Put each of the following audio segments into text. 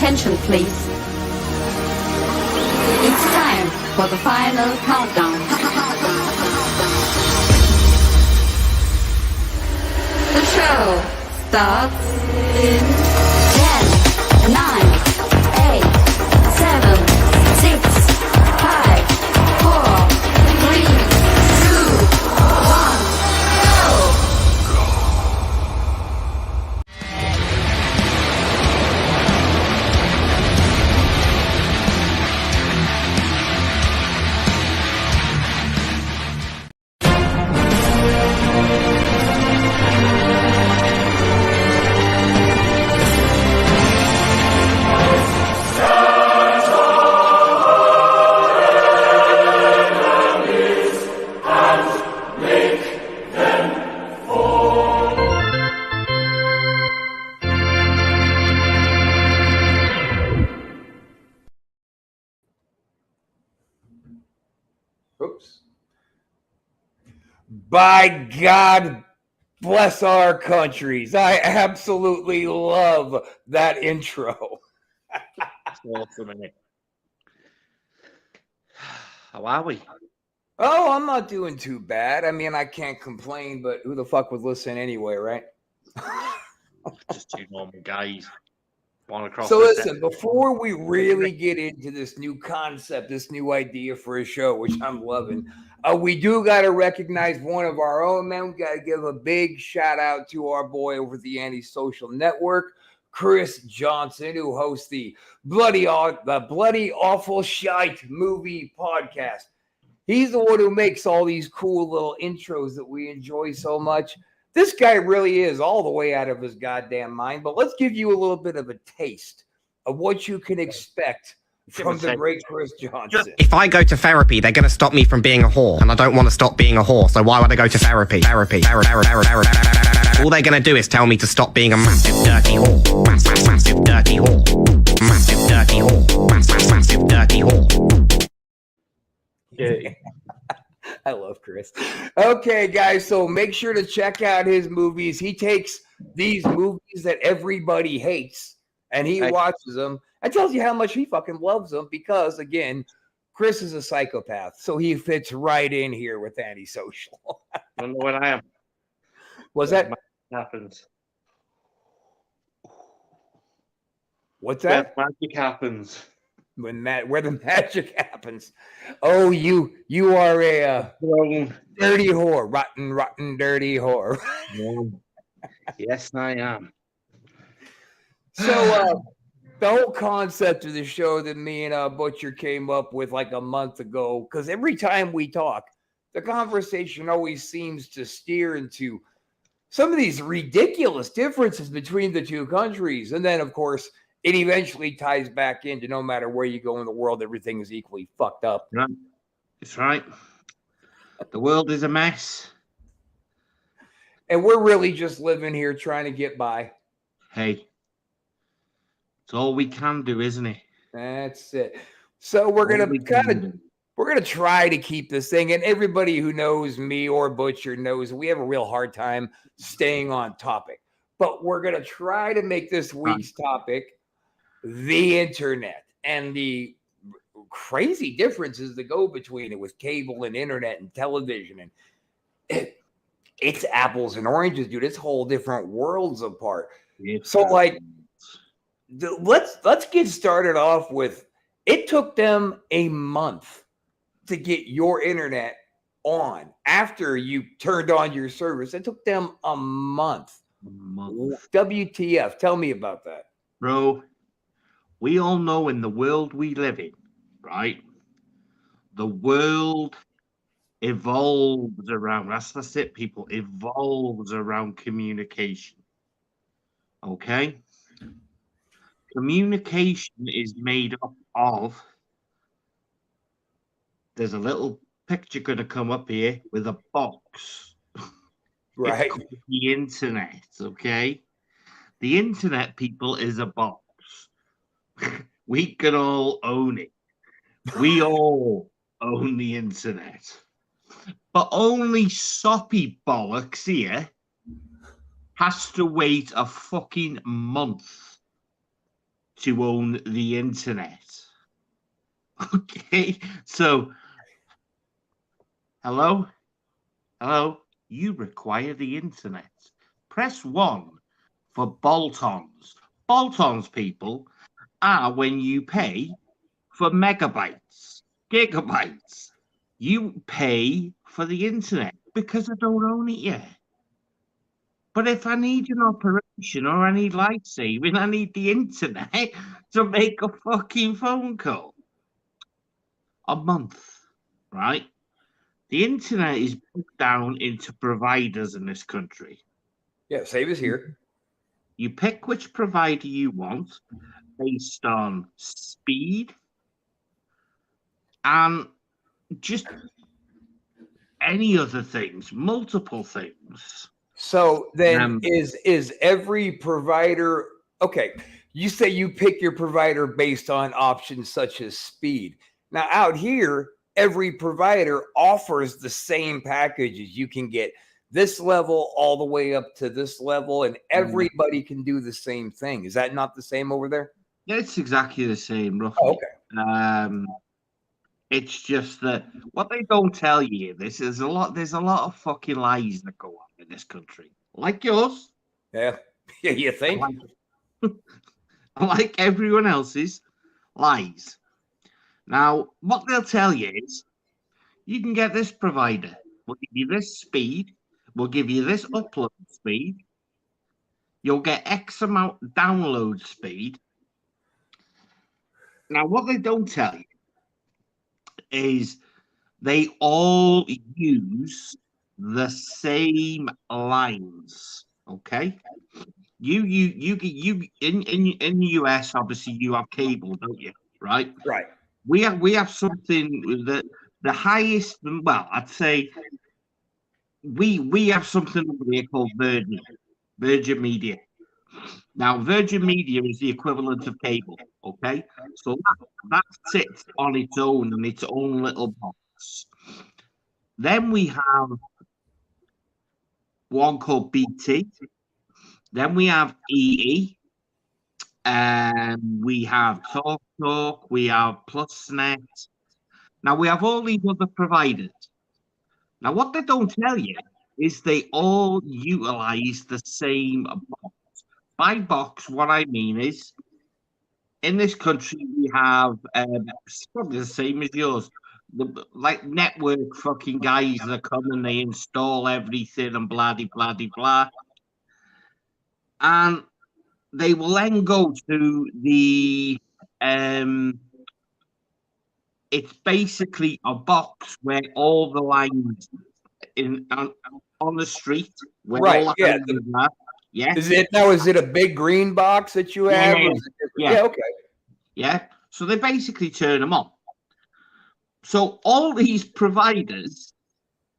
Attention, please. It's time for the final countdown. The show starts in 10, 9, 8, 7, 6, 5, 4, 3, 2, 1, go! Oops. By God bless our countries. I absolutely love that intro. Awesome, isn't it? How are we? Oh, I'm not doing too bad. I mean, I can't complain, but who the fuck would listen anyway, right? Just two normal guys. One across So the listen, before we really get into this new concept, this new idea for a show, which I'm loving, we do got to recognize one of our own, man. We got to give a big shout out to our boy over at the Anti-Social Network, Chris Johnson, who hosts the Bloody Awful Shite Movie Podcast. He's the one who makes all these cool little intros that we enjoy so much. This guy really is all the way out of his goddamn mind. But let's give you a little bit of a taste of what you can expect from the great Chris Johnson. If I go to therapy, they're going to stop me from being a whore. And I don't want to stop being a whore. So why would I go to therapy? All they're going to do is tell me to stop being a massive dirty whore. Massive dirty whore. Massive dirty whore. Massive dirty whore. Yeah. I love Chris. Okay, guys, so make sure to check out his movies. He takes these movies that everybody hates and he watches them and tells you how much he fucking loves them because, again, Chris is a psychopath, so he fits right in here with Antisocial. I don't know what I am. Was that? Happens. What's that? Where magic happens. Where the magic happens. Oh, you are a dirty whore, rotten, dirty whore. Yes, I am. So the whole concept of the show that me and Butcher came up with like a month ago, because every time we talk, the conversation always seems to steer into some of these ridiculous differences between the two countries. And then, of course, it eventually ties back into no matter where you go in the world, everything is equally fucked up. Right. That's right. The world is a mess. And we're really just living here trying to get by. Hey, it's all we can do, isn't it? That's it. So we're gonna try to keep this thing, and everybody who knows me or Butcher knows we have a real hard time staying on topic. But we're gonna try to make this week's topic the internet and the crazy differences that go between it with cable and internet and television. And it's apples and oranges, dude. It's whole different worlds apart. So like, let's get started off with, it took them a month to get your internet on after you turned on your service. It took them a month. WTF? Tell me about that. Bro, we all know in the world we live in, right? The world evolves around, that's it, people, evolves around communication. Okay? Communication is made up of, there's a little picture going to come up here with a box. Right. The internet, okay? The internet, people, is a box. We can all own it. We all own the internet. But only soppy bollocks here has to wait a fucking month to own the internet. Okay, so hello, you require the internet. Press 1 for bolt-ons. Bolt-ons, people, are when you pay for megabytes, gigabytes. You pay for the internet because I don't own it yet. But if I need an operation or I need light saving, I need the internet to make a fucking phone call. A month, right? The internet is broke down into providers in this country. Yeah, save is here. You pick which provider you want based on speed and just any other things, multiple things. So then is every provider okay? You say you pick your provider based on options such as speed. Now out here, every provider offers the same packages. You can get this level all the way up to this level, and everybody can do the same thing. Is that not the same over there? Yeah, it's exactly the same, roughly. Oh, okay. It's just that what they don't tell you this is there's a lot of fucking lies that go on in this country. Like yours. Yeah. Yeah, you think? Like everyone else's lies. Now, what they'll tell you is you can get this provider. We'll give you this speed. We'll give you this upload speed. You'll get X amount download speed. Now, what they don't tell you is they all use the same lines. Okay, you in the US, obviously you have cable, don't you? Right. Right. We have something that the highest. Well, I'd say we have something over here called Virgin Media. Now, Virgin Media is the equivalent of cable, okay? So that sits on its own in its own little box. Then we have one called BT. Then we have EE. And we have TalkTalk. We have PlusNet. Now, we have all these other providers. Now, what they don't tell you is they all utilize the same box. By box, what I mean is, in this country, we have it's probably the same as yours. Like network fucking guys that come and they install everything and blah blah blah blah, and they will then go to the it's basically a box where all the lines on the street where Right, all the yeah, houses are. Yeah. Is it a big green box that you have? Yeah, or is it yeah. yeah, okay. Yeah. So they basically turn them on. So all these providers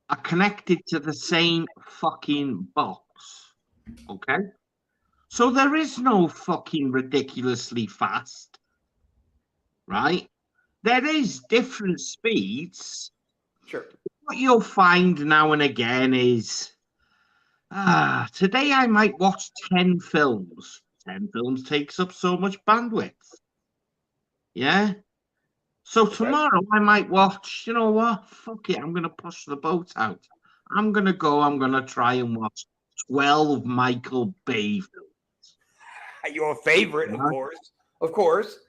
are connected to the same fucking box. Okay. So there is no fucking ridiculously fast. Right? There is different speeds. Sure. What you'll find now and again is today I might watch 10 films. 10 films takes up so much bandwidth. Yeah. So tomorrow I might watch, you know what? Fuck it. I'm going to push the boat out. I'm going to try and watch 12 Michael Bay films. Your favorite, of course. Of course.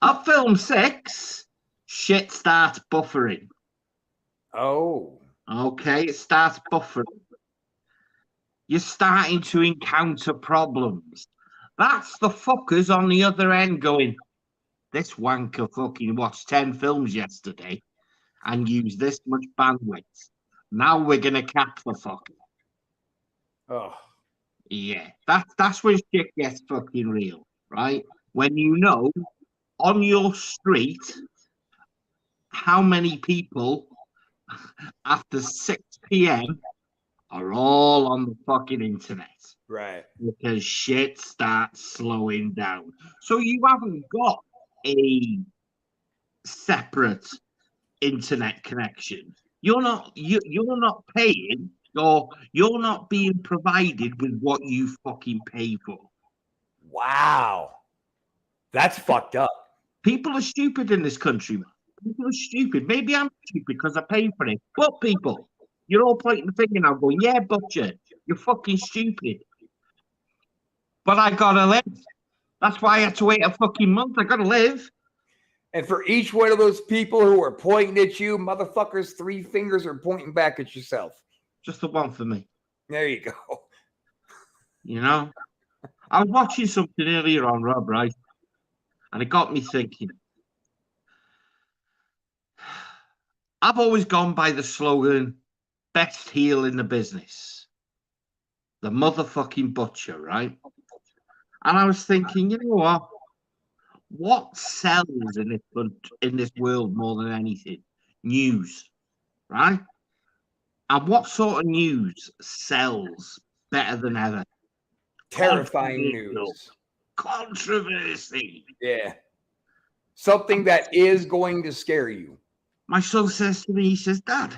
At film 6, shit starts buffering. Oh. Okay, it starts buffering. You're starting to encounter problems. That's the fuckers on the other end going, this wanker fucking watched 10 films yesterday and used this much bandwidth. Now we're going to cap the fucker. Oh. Yeah, that's when shit gets fucking real, right? When you know on your street how many people after 6 p.m. are all on the fucking internet. Right. Because shit starts slowing down. So you haven't got a separate internet connection. You're not paying, or you're not being provided with what you fucking pay for. Wow. That's fucked up. People are stupid in this country, man. People are stupid. Maybe I'm stupid because I pay for it. But people, you're all pointing the finger now going, yeah, Butcher, you're fucking stupid. But I gotta live. That's why I had to wait a fucking month. I gotta live. And for each one of those people who are pointing at you, motherfuckers, 3 fingers are pointing back at yourself. Just the one for me. There you go. You know? I was watching something earlier on, Rob, right? And it got me thinking. I've always gone by the slogan, best heel in the business. The motherfucking Butcher, right? And I was thinking, you know what? What sells in this world more than anything? News, right? And what sort of news sells better than ever? Terrifying news. Controversy. Yeah. Something that is going to scare you. My son says to me, he says, Dad,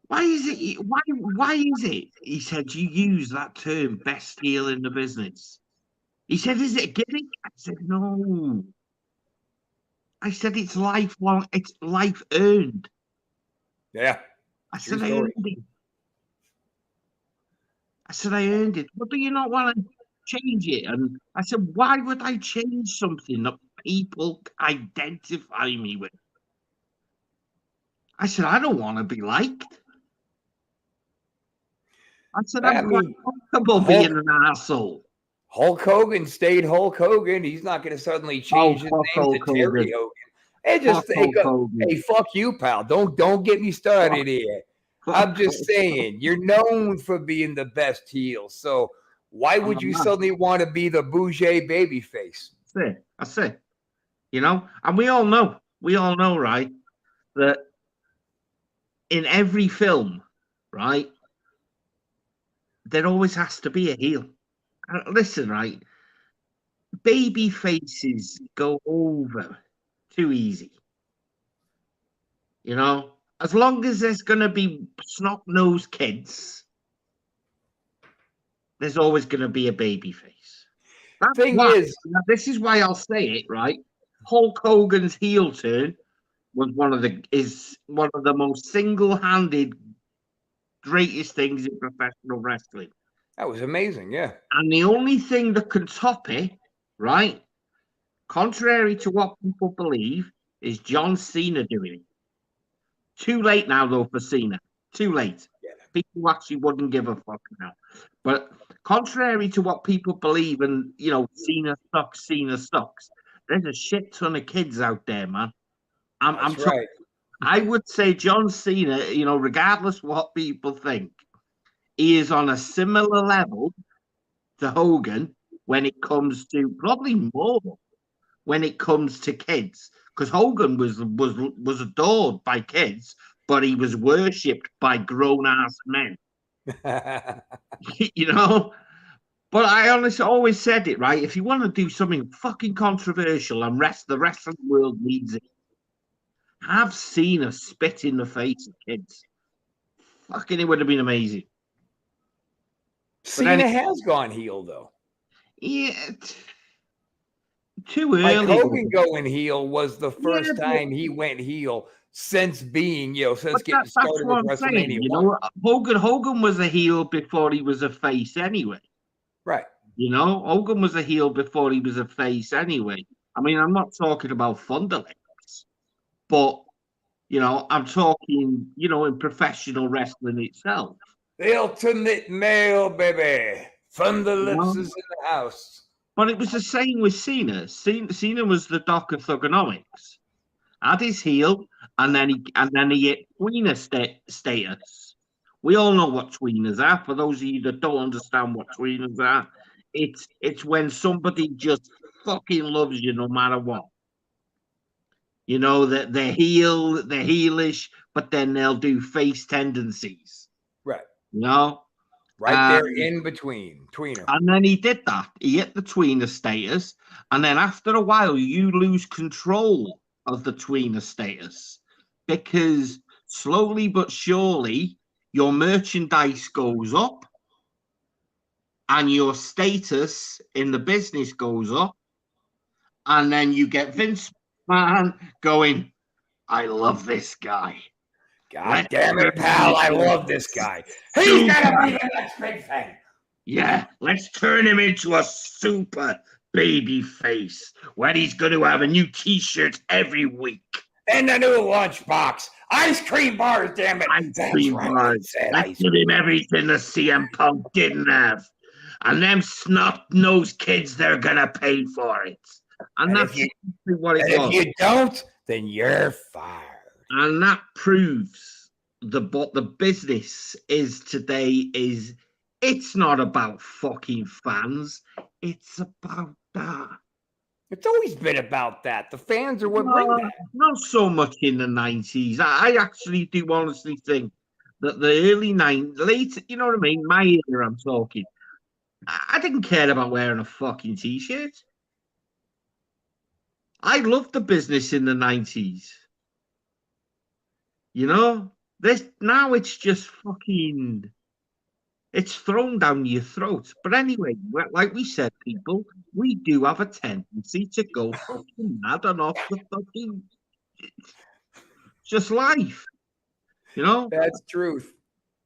why is it, he said, you use that term, best heel in the business? He said, is it a gimmick? I said, no. I said, it's lifelong, it's life earned. Yeah. I True said, I story. earned it. I said, I earned it. But do you not want to change it? And I said, why would I change something that people identify me with? I said, I don't want to be liked. I said, I I'm quite mean, comfortable being an arsehole. Hulk Hogan stayed Hulk Hogan. He's not going to suddenly change his fuck name Hulk to Terry Hogan. Hogan. Hey, just Fuck hey, Hulk Hogan. hey, fuck you, pal. Don't get me started here. I'm just saying, you're known for being the best heel. So why would you suddenly want to be the bougie babyface? That's it. You know, and we all know, right, that in every film, right, there always has to be a heel. Listen, right, baby faces go over too easy. You know, as long as there's going to be snot-nosed kids, there's always going to be a baby face. This is why I'll say it, right? Hulk Hogan's heel turn was one of the most single-handed greatest things in professional wrestling. That was amazing, yeah. And the only thing that can top it, right, contrary to what people believe, is John Cena doing it. Too late now, though, for Cena. Too late. Yeah. People actually wouldn't give a fuck now. But contrary to what people believe, and, you know, Cena sucks, there's a shit ton of kids out there, man. That's right. I would say John Cena, you know, regardless what people think, he is on a similar level to Hogan when it comes to, probably more when it comes to kids, because Hogan was adored by kids, but he was worshipped by grown-ass men. You know? But I honestly always said it, right? If you want to do something fucking controversial and the wrestling world needs it, have Cena spit in the face of kids. Fucking, it would have been amazing. Cena has gone heel, though. Yeah. Too early. Like Hogan going heel was the first time he went heel since being, you know, since getting started with WrestleMania. You know, Hogan was a heel before he was a face anyway. Right. You know, Hogan was a heel before he was a face anyway. I mean, I'm not talking about Thunderlips, but, you know, I'm talking, you know, in professional wrestling itself. The ultimate male, baby. Thunderlips is in the house. But it was the same with Cena. Cena was the Doc of Thugonomics. Had his heel, and then he hit tweener status. We all know what tweeners are. For those of you that don't understand what tweeners are, it's when somebody just fucking loves you no matter what. You know, that they're heelish, but then they'll do face tendencies. Right. You know? Right there in between. Tweener. And then he did that. He hit the tweener status. And then after a while, you lose control of the tweener status because slowly but surely, your merchandise goes up. and your status in the business goes up, and then you get Vince McMahon going, I love this guy. God damn it, pal. I love this guy. He's gonna be the next big thing. Yeah, let's turn him into a super baby face when he's going to have a new t-shirt every week. And the new lunchbox. Ice cream bars, damn it. Ice That's cream right, bars. I said Let's ice give him everything the CM Punk didn't have. And them snot-nosed kids, they're going to pay for it. And And that's if you- exactly what it And was. if you don't, then you're fired. And that proves what the business is today is it's not about fucking fans. It's about that. It's always been about that. The fans are what bring that. Not so much in the 90s. I actually do honestly think that the early 90s, late, you know what I mean? My era, I'm talking. I didn't care about wearing a fucking t-shirt. I loved the business in the 90s. You know? Now it's just fucking, it's thrown down your throat. But anyway, like we said, people, we do have a tendency to go fucking mad and off the fucking, it's just life. You know? That's truth.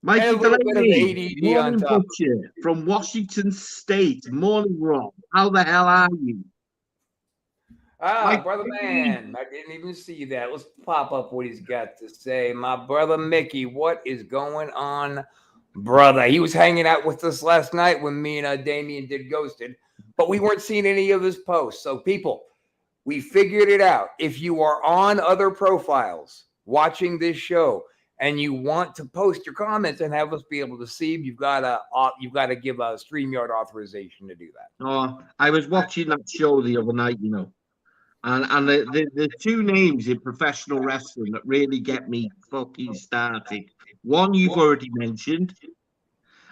Mikey And a little bit of Delaney, ADD on Morning top. Butcher from Washington State. Morning, Rob. How the hell are you? Ah, Mike brother Mickey. man. I didn't even see that. Let's pop up what he's got to say. My brother Mickey, what is going on, brother? He was hanging out with us last night when me and Damien did Ghosted, but we weren't seeing any of his posts. So, people, we figured it out. If you are on other profiles watching this show and you want to post your comments and have us be able to see them, you've got to give a StreamYard authorization to do that. Oh, I was watching that show the other night, you know. And the two names in professional wrestling that really get me fucking started. One you've already mentioned,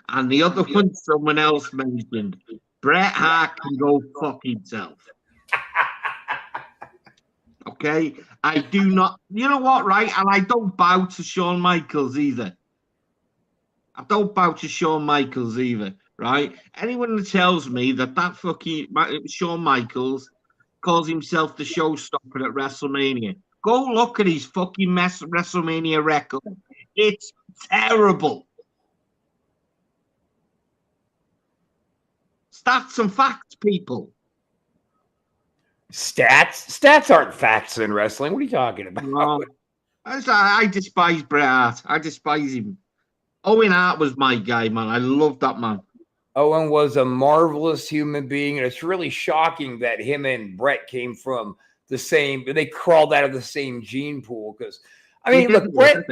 and the other one someone else mentioned. Bret Hart can go fuck himself. Okay? I do not, you know what, right? And I don't bow to Shawn Michaels either. I don't bow to Shawn Michaels either, right? Anyone that tells me that fucking Shawn Michaels calls himself the showstopper at WrestleMania, go look at his fucking WrestleMania record. It's terrible. Stats and facts, people. Stats aren't facts in wrestling. What are you talking about? No, I despise Bret Hart. I despise him. Owen Hart was my guy, man. I love that man. Owen was a marvelous human being, and it's really shocking that him and Brett came from the same. They crawled out of the same gene pool. Because I mean, look, Brett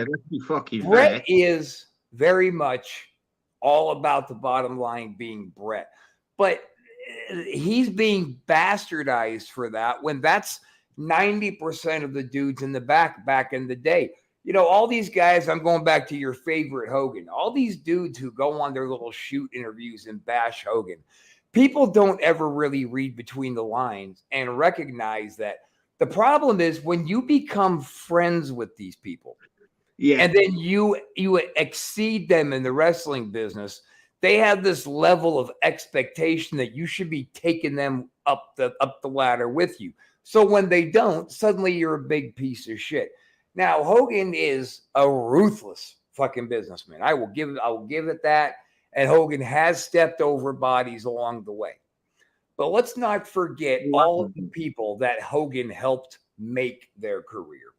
is very much all about the bottom line being Brett, but he's being bastardized for that when that's 90% of the dudes in the back in the day. You know, all these guys, I'm going back to your favorite Hogan, all these dudes who go on their little shoot interviews and bash Hogan, people don't ever really read between the lines and recognize that the problem is when you become friends with these people, and then you exceed them in the wrestling business, they have this level of expectation that you should be taking them up the ladder with you. So when they don't, suddenly you're a big piece of shit. Now, Hogan is a ruthless fucking businessman. I will give it that. And Hogan has stepped over bodies along the way. But let's not forget all of the people that Hogan helped make their career.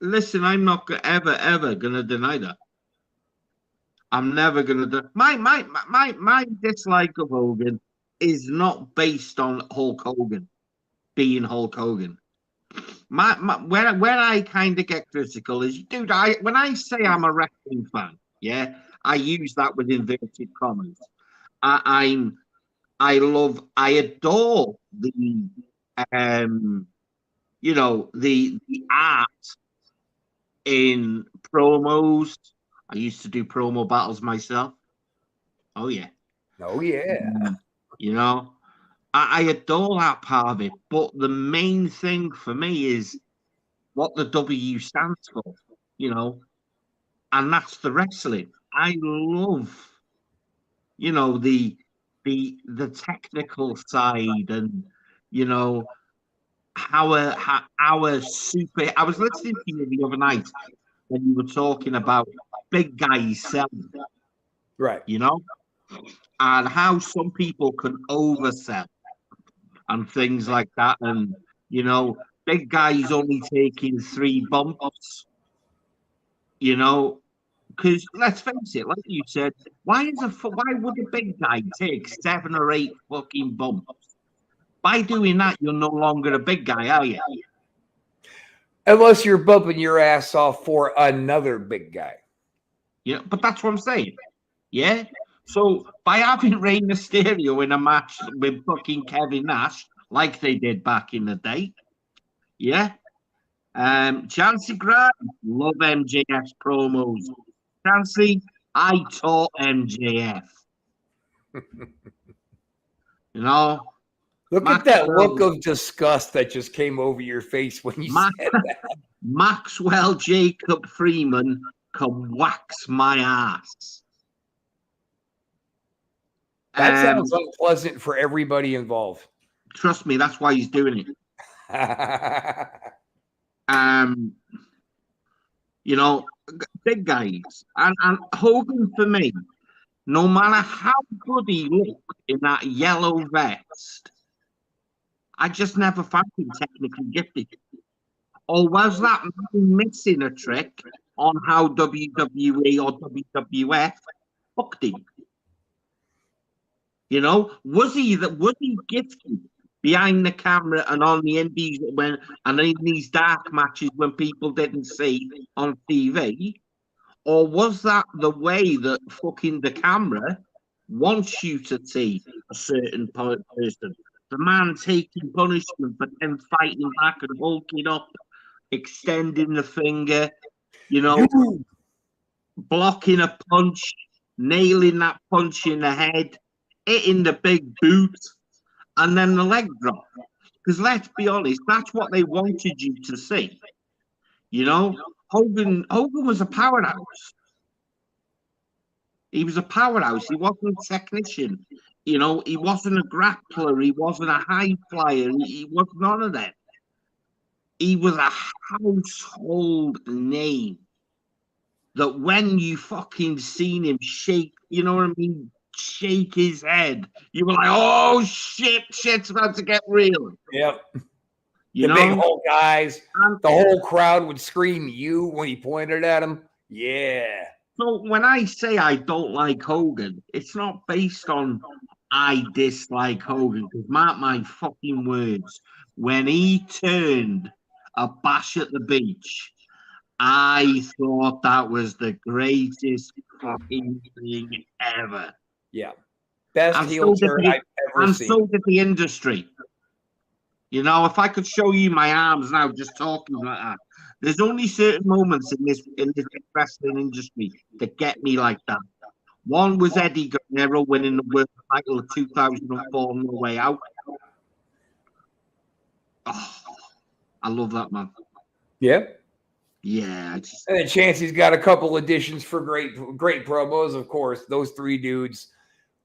Listen, I'm not ever going to deny that. I'm never going to. My dislike of Hogan is not based on Hulk Hogan being Hulk Hogan. When I kind of get critical is, dude, when I say I'm a wrestling fan, yeah, I use that with inverted commas. I adore the the art in promos. I used to do promo battles myself. Oh yeah. You know, I adore that part of it, but the main thing for me is what the W stands for, you know, and that's the wrestling. I love you know, the technical side, and you know how our super. I was listening to you the other night when you were talking about big guys selling, Right. you know, and how some people can oversell and things like that, and you know, big guys only taking 3 bumps, you know. Because let's face it, like you said, why would a big guy take 7 or 8 fucking bumps? By doing that, you're no longer a big guy, are you? Unless you're bumping your ass off for another big guy. Yeah, but that's what I'm saying. Yeah. So by having Rey Mysterio in a match with fucking Kevin Nash, like they did back in the day, yeah. Chancey Graham, love MJF's promos. Chancey, I taught MJF. You know, Look at that look of disgust that just came over your face when you said that. Maxwell Jacob Freeman can wax my ass. That sounds unpleasant for everybody involved. Trust me, that's why he's doing it. You know, big guys. And Hogan, for me, no matter how good he looked in that yellow vest, I just never found him technically gifted. Or was that man missing a trick on how WWE or WWF booked him? You know, was he gifted behind the camera and on the indies and in these dark matches when people didn't see on TV? Or was that the way that fucking the camera wants you to see a certain person? The man taking punishment, but then fighting back and hulking up, extending the finger, you know, blocking a punch, nailing that punch in the head, hitting the big boot, and then the leg drop. Because let's be honest, that's what they wanted you to see. You know, Hogan was a powerhouse. He was a powerhouse. He wasn't a technician. You know, he wasn't a grappler. He wasn't a high flyer. He was none of that. He was a household name that when you fucking seen him shake, you know what I mean? Shake his head. You were like, oh, shit's about to get real. Yep. You the know? big old guys. The whole crowd would scream you when he pointed at him. Yeah. So when I say I don't like Hogan, it's not based on I dislike Hogan. Because mark my fucking words, when he turned a Bash at the Beach, I thought that was the greatest fucking thing ever. Yeah. Best heel turn I've ever seen. And so did the industry. You know, if I could show you my arms now just talking like that, there's only certain moments in this wrestling industry that get me like that. One was Eddie Guerrero winning the world title of 2004 No Way Out. Oh, I love that, man. Yeah. Yeah. And then Chancey's got a couple additions for great promos, of course. Those 3 dudes.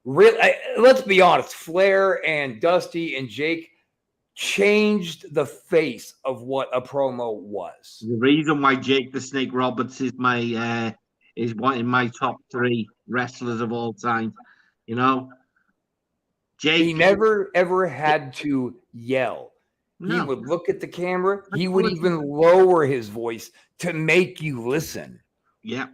Really, let's be honest. Flair and Dusty and Jake changed the face of what a promo was. The reason why Jake the Snake Roberts is one in my top 3 wrestlers of all time. You know, Jake. He never ever had to yell. No. He would look at the camera. He would even lower his voice to make you listen. Yeah.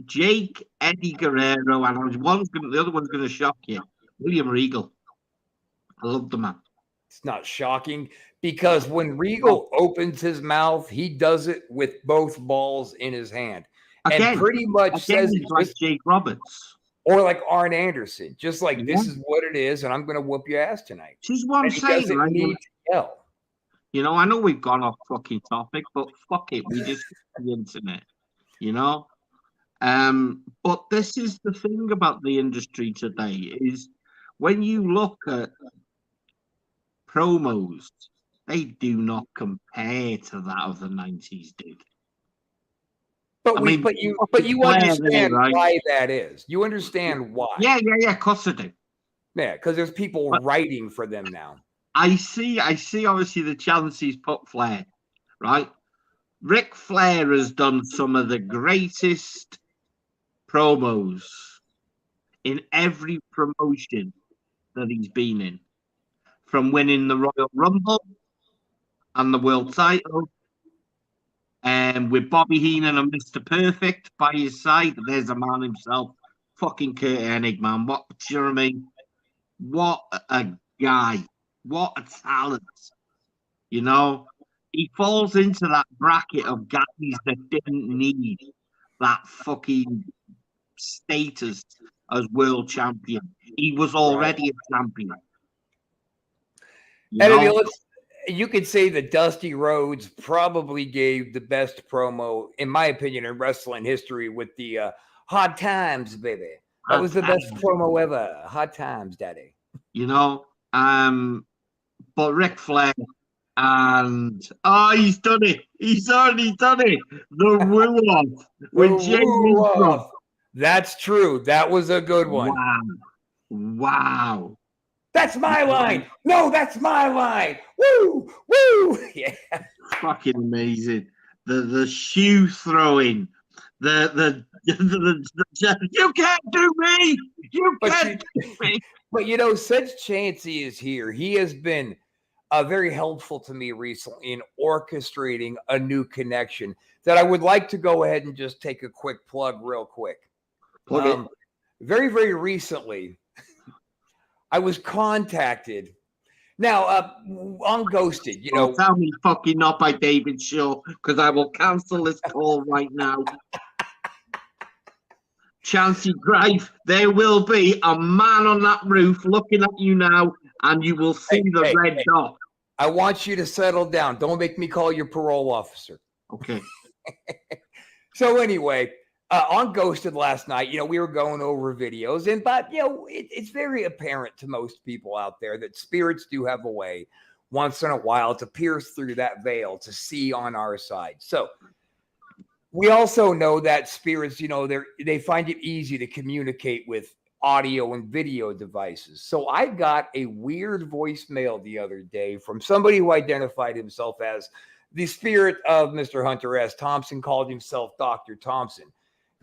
Jake, Eddie Guerrero, and the other one's going to shock you. William Regal. I love the man. It's not shocking because when Regal opens his mouth, he does it with both balls in his hand. And pretty much says it like Jake Roberts. Or like Arn Anderson. Just like, this is what it is, and I'm going to whoop your ass tonight. This is what I'm saying. He doesn't need to yell. You know, I know we've gone off fucking topic, but fuck it. We just the internet, you know? But this is the thing about the industry today is when you look at promos, they do not compare to that of the 90s, dude. But I mean, but you fucking Flair there, understand right? why that is. You understand why. Yeah, of course I do. Yeah, because there's people But- writing for them now. I see obviously the chance he's put Flair, right? Ric Flair has done some of the greatest promos in every promotion that he's been in, from winning the Royal Rumble and the world title, and with Bobby Heenan and Mr. Perfect by his side. There's a man himself, fucking Kurt Hennig, man. What, do you know what I mean? What a guy. What a talent. You know, he falls into that bracket of guys that didn't need that fucking status as world champion. He was already a champion. You And I know? mean, you could say that Dusty Rhodes probably gave the best promo, in my opinion, in wrestling history with the Hot Times, baby. That was the best promo ever. Hot Times, daddy. You know, but Ric Flair and he's done it. He's already done it. The woo off with Jay Lethal. That's true. That was a good one. Wow. That's my line. No, that's my line. Woo, woo. Yeah. Fucking amazing. The shoe throwing. The you can't do me. You can't do me. But you know, since Chancey is here, he has been very helpful to me recently in orchestrating a new connection that I would like to go ahead and just take a quick plug real quick. Very, very recently, I was contacted. Now, on Ghosted, you know. Tell me fucking not by David Shaw, because I will cancel this call right now. Chancey Grife, there will be a man on that roof looking at you now, and you will see the red dot. I want you to settle down. Don't make me call your parole officer. Okay. So anyway, on Ghosted last night, you know, we were going over videos, but you know, it's very apparent to most people out there that spirits do have a way once in a while to pierce through that veil to see on our side. So we also know that spirits, you know, they find it easy to communicate with audio and video devices. So I got a weird voicemail the other day from somebody who identified himself as the spirit of Mr. Hunter S. Thompson, called himself Dr. Thompson.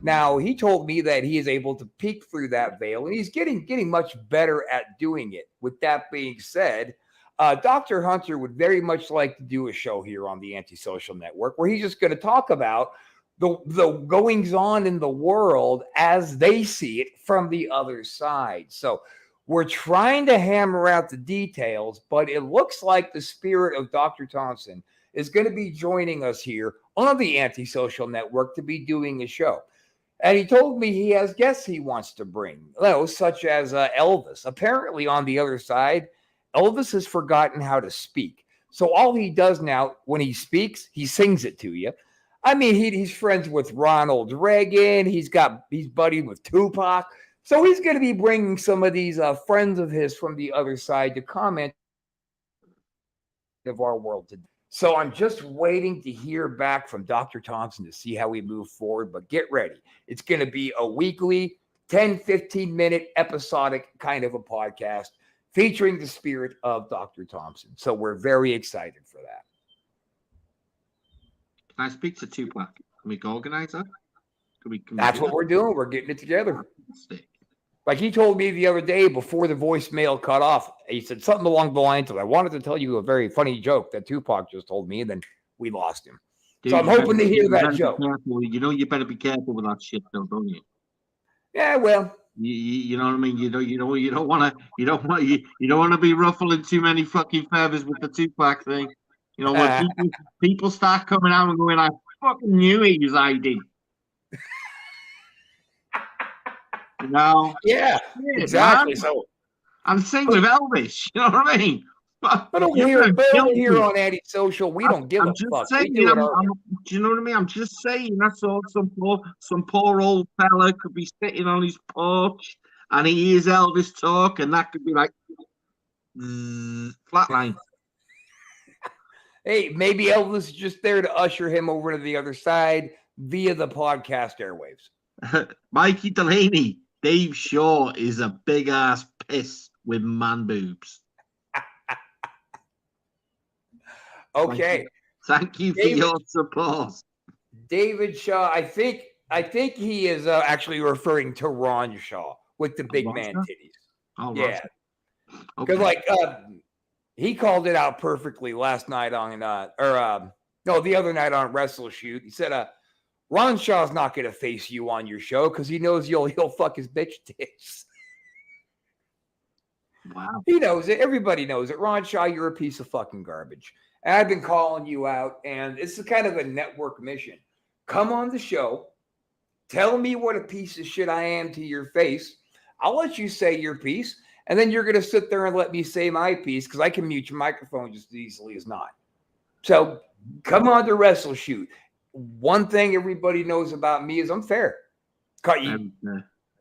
Now, he told me that he is able to peek through that veil, and he's getting much better at doing it. With that being said, Dr. Hunter would very much like to do a show here on the Antisocial Network where he's just going to talk about the goings on in the world as they see it from the other side. So we're trying to hammer out the details, but it looks like the spirit of Dr. Thompson is going to be joining us here on the Antisocial Network to be doing a show. And he told me he has guests he wants to bring, you know, such as Elvis. Apparently on the other side, Elvis has forgotten how to speak. So all he does now when he speaks, he sings it to you. I mean, he's friends with Ronald Reagan. He's buddied with Tupac. So he's going to be bringing some of these friends of his from the other side to comment of our world today. So I'm just waiting to hear back from Dr. Thompson to see how we move forward. But get ready. It's going to be a weekly 10, 15-minute episodic kind of a podcast featuring the spirit of Dr. Thompson. So we're very excited for that. Can I speak to Tupac? Can we organize that? That's what we're doing. We're getting it together. Like he told me the other day before the voicemail cut off, he said something along the lines of, I wanted to tell you a very funny joke that Tupac just told me, and then we lost him. Dude, so I'm hoping to hear that joke. You know, you better be careful with that shit, though, don't you? Yeah, well. You know what I mean? You don't want to be ruffling too many fucking feathers with the Tupac thing. You know, when people start coming out and going, I fucking knew he was ID. You know? Yeah, exactly. Man. So I'm saying with Elvis, you know what I mean? But over here on Antisocial, we don't give a fuck. Saying, do you know what I mean? I'm just saying that's all. Some poor old fella could be sitting on his porch and he hears Elvis talk, and that could be like flatline. Hey, maybe Elvis is just there to usher him over to the other side. via the podcast airwaves. Mikey Delaney, Dave Shaw is a big ass piss with man boobs. Okay. Thank you for David- your support. David Shaw, I think he is actually referring to Ron Shaw with the big Ron man Shaw? titties. Oh, Yeah. okay. Because he called it out perfectly last night on the other night on Wrestle Shoot. He said Ron Shaw's not going to face you on your show because he knows he'll fuck his bitch tits. Wow. He knows it. Everybody knows it. Ron Shaw, you're a piece of fucking garbage. And I've been calling you out, and it's a kind of a network mission. Come on the show. Tell me what a piece of shit I am to your face. I'll let you say your piece, and then you're going to sit there and let me say my piece because I can mute your microphone just as easily as not. So come on to Wrestle Shoot. One thing everybody knows about me is I'm fair.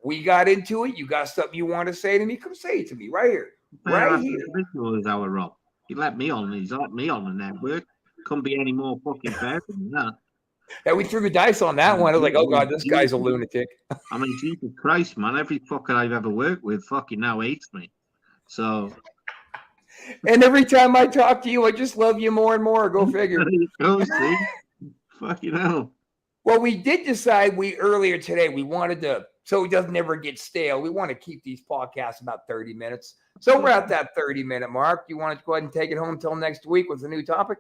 We got into it. You got something you want to say to me? Come say it to me right here. Right here. Individual is our Rob. He let me on. He's let me on the network. Couldn't be any more fucking fair than that. Yeah, we threw the dice on that one. I was like, oh God, this guy's a lunatic. I mean, Jesus Christ, man. Every fucker I've ever worked with fucking now hates me. So. And every time I talk to you, I just love you more and more. Go figure. Go see. Fucking hell. Well, we did decide earlier today we wanted to, so it doesn't ever get stale. We want to keep these podcasts about 30 minutes. So we're at that 30-minute mark. You want to go ahead and take it home until next week with a new topic?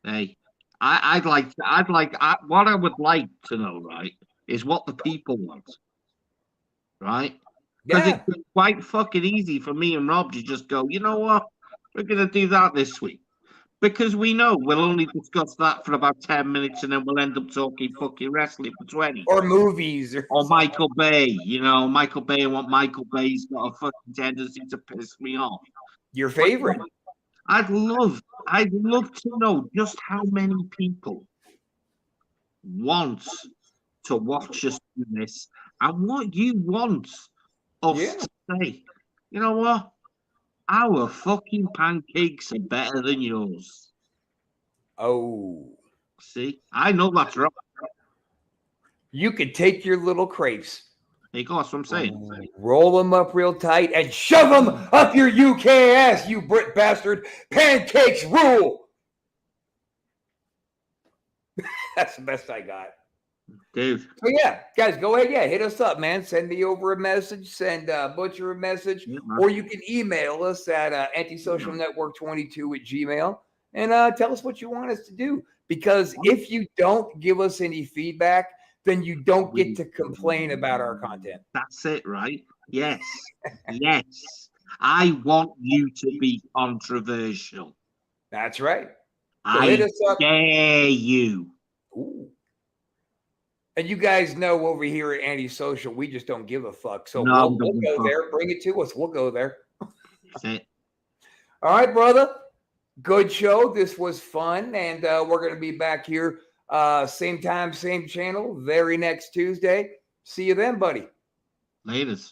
Hey, what I would like to know, right, is what the people want, right? Because Yeah. it's quite fucking easy for me and Rob to just go, you know what, we're going to do that this week. Because we know we'll only discuss that for about 10 minutes and then we'll end up talking fucking wrestling for 20. Or movies. Or Michael Bay, Michael Bay and what Michael Bay's got a fucking tendency to piss me off. Your favorite. I'd love to know just how many people want to watch us do this and what you want us to say. You know what? Our fucking pancakes are better than yours. Oh. See? I know that's right. You could take your little crepes, There you go, that's what I'm saying. roll them up real tight, and shove them up your UK ass, you Brit bastard. Pancakes rule. That's the best I got. Dude. So yeah, guys, go ahead. Yeah, hit us up, man. Send me over a message. Send Butcher a message. Yeah, Or you can email us at antisocialnetwork22@gmail and tell us what you want us to do. Because if you don't give us any feedback, then you don't get to complain about our content. That's it, right? Yes. Yes. I want you to be controversial. That's right. So hit I us up. dare you. Ooh. And you guys know over here at Antisocial, we just don't give a fuck. So No, we'll we don't go fuck. there. Bring it to us. We'll go there. That's it. All right, brother. Good show. This was fun. And we're going to be back here same time, same channel, very next Tuesday. See you then, buddy. Laters.